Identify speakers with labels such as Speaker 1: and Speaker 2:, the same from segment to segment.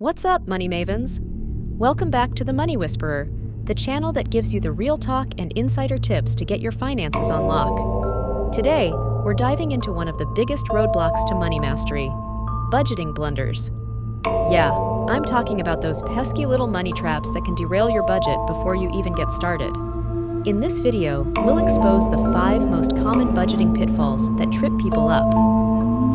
Speaker 1: What's up, Money Mavens? Welcome back to The Money Whisperer, the channel that gives you the real talk and insider tips to get your finances on lock. Today, we're diving into one of the biggest roadblocks to money mastery, budgeting blunders. Yeah, I'm talking about those pesky little money traps that can derail your budget before you even get started. In this video, we'll expose the 5 most common budgeting pitfalls that trip people up.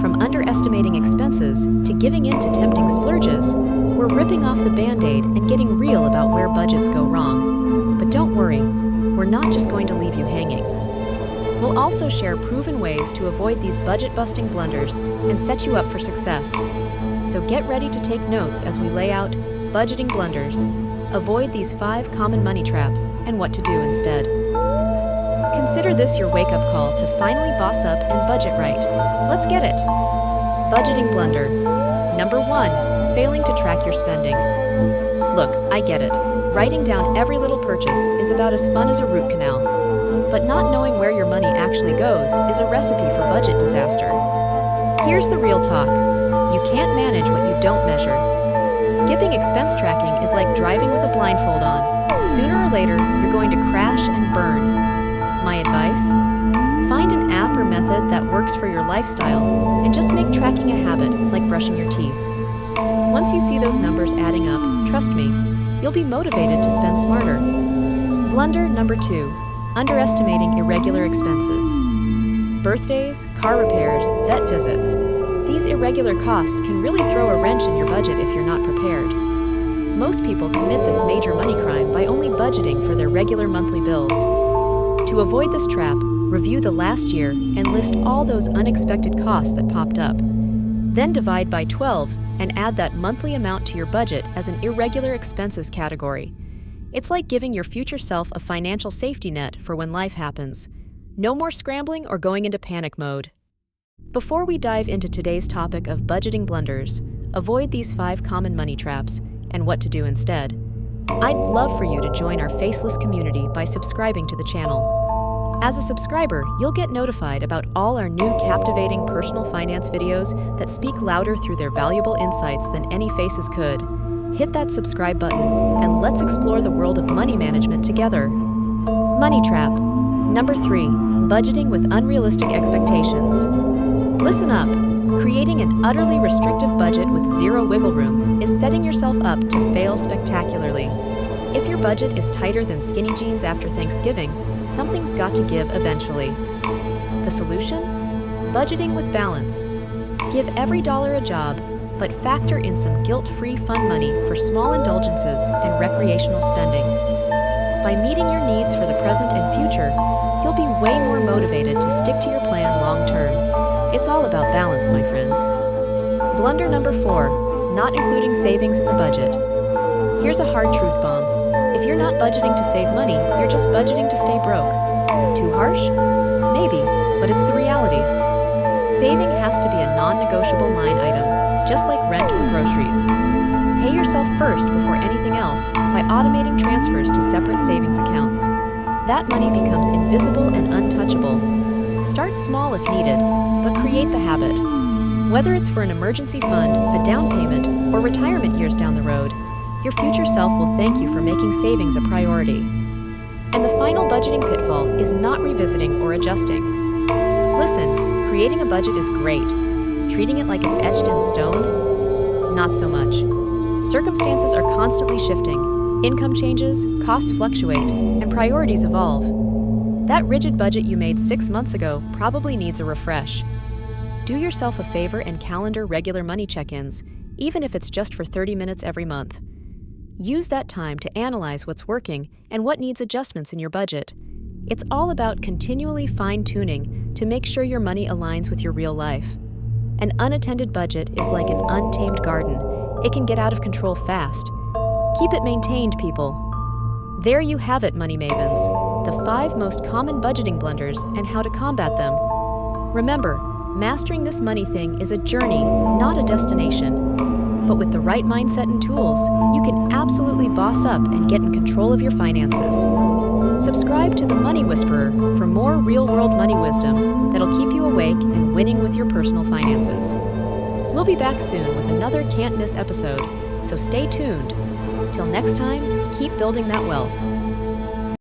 Speaker 1: From underestimating expenses to giving in to tempting splurges, we're ripping off the Band-Aid and getting real about where budgets go wrong. But don't worry, we're not just going to leave you hanging. We'll also share proven ways to avoid these budget-busting blunders and set you up for success. So get ready to take notes as we lay out budgeting blunders, avoid these 5 common money traps, and what to do instead. Consider this your wake-up call to finally boss up and budget right. Let's get it! Budgeting blunder. Number 1, failing to track your spending. Look, I get it. Writing down every little purchase is about as fun as a root canal. But not knowing where your money actually goes is a recipe for budget disaster. Here's the real talk. You can't manage what you don't measure. Skipping expense tracking is like driving with a blindfold on. Sooner or later, you're going to crash and burn. My advice? Find an app or method that works for your lifestyle and just make tracking a habit like brushing your teeth. Once you see those numbers adding up, trust me, you'll be motivated to spend smarter. Blunder number 2, underestimating irregular expenses. Birthdays, car repairs, vet visits. These irregular costs can really throw a wrench in your budget if you're not prepared. Most people commit this major money crime by only budgeting for their regular monthly bills. To avoid this trap, review the last year and list all those unexpected costs that popped up. Then divide by 12 and add that monthly amount to your budget as an irregular expenses category. It's like giving your future self a financial safety net for when life happens. No more scrambling or going into panic mode. Before we dive into today's topic of budgeting blunders, avoid these 5 common money traps, and what to do instead, I'd love for you to join our faceless community by subscribing to the channel. As a subscriber, you'll get notified about all our new captivating personal finance videos that speak louder through their valuable insights than any faces could. Hit that subscribe button, and let's explore the world of money management together. Money trap. Number 3, budgeting with unrealistic expectations. Listen up. Creating an utterly restrictive budget with zero wiggle room is setting yourself up to fail spectacularly. If your budget is tighter than skinny jeans after Thanksgiving, something's got to give eventually. The solution? Budgeting with balance. Give every dollar a job, but factor in some guilt-free fun money for small indulgences and recreational spending. By meeting your needs for the present and future, you'll be way more motivated to stick to your plan long-term. It's all about balance, my friends. Blunder number 4, not including savings in the budget. Here's a hard truth bomb. If you're not budgeting to save money, you're just budgeting to stay broke. Too harsh? Maybe, but it's the reality. Saving has to be a non-negotiable line item, just like rent or groceries. Pay yourself first before anything else by automating transfers to separate savings accounts. That money becomes invisible and untouchable. Start small if needed, but create the habit. Whether it's for an emergency fund, a down payment, or retirement years down the road, your future self will thank you for making savings a priority. And the final budgeting pitfall is not revisiting or adjusting. Listen, creating a budget is great. Treating it like it's etched in stone? Not so much. Circumstances are constantly shifting. Income changes, costs fluctuate, and priorities evolve. That rigid budget you made 6 months ago probably needs a refresh. Do yourself a favor and calendar regular money check-ins, even if it's just for 30 minutes every month. Use that time to analyze what's working and what needs adjustments in your budget. It's all about continually fine-tuning to make sure your money aligns with your real life. An unattended budget is like an untamed garden. It can get out of control fast. Keep it maintained, people. There you have it, Money Mavens, the 5 most common budgeting blunders and how to combat them. Remember, mastering this money thing is a journey, not a destination. But with the right mindset and tools, you can absolutely boss up and get in control of your finances. Subscribe to The Money Whisperer for more real-world money wisdom that'll keep you awake and winning with your personal finances. We'll be back soon with another can't-miss episode, So stay tuned. Till next time, keep building that wealth.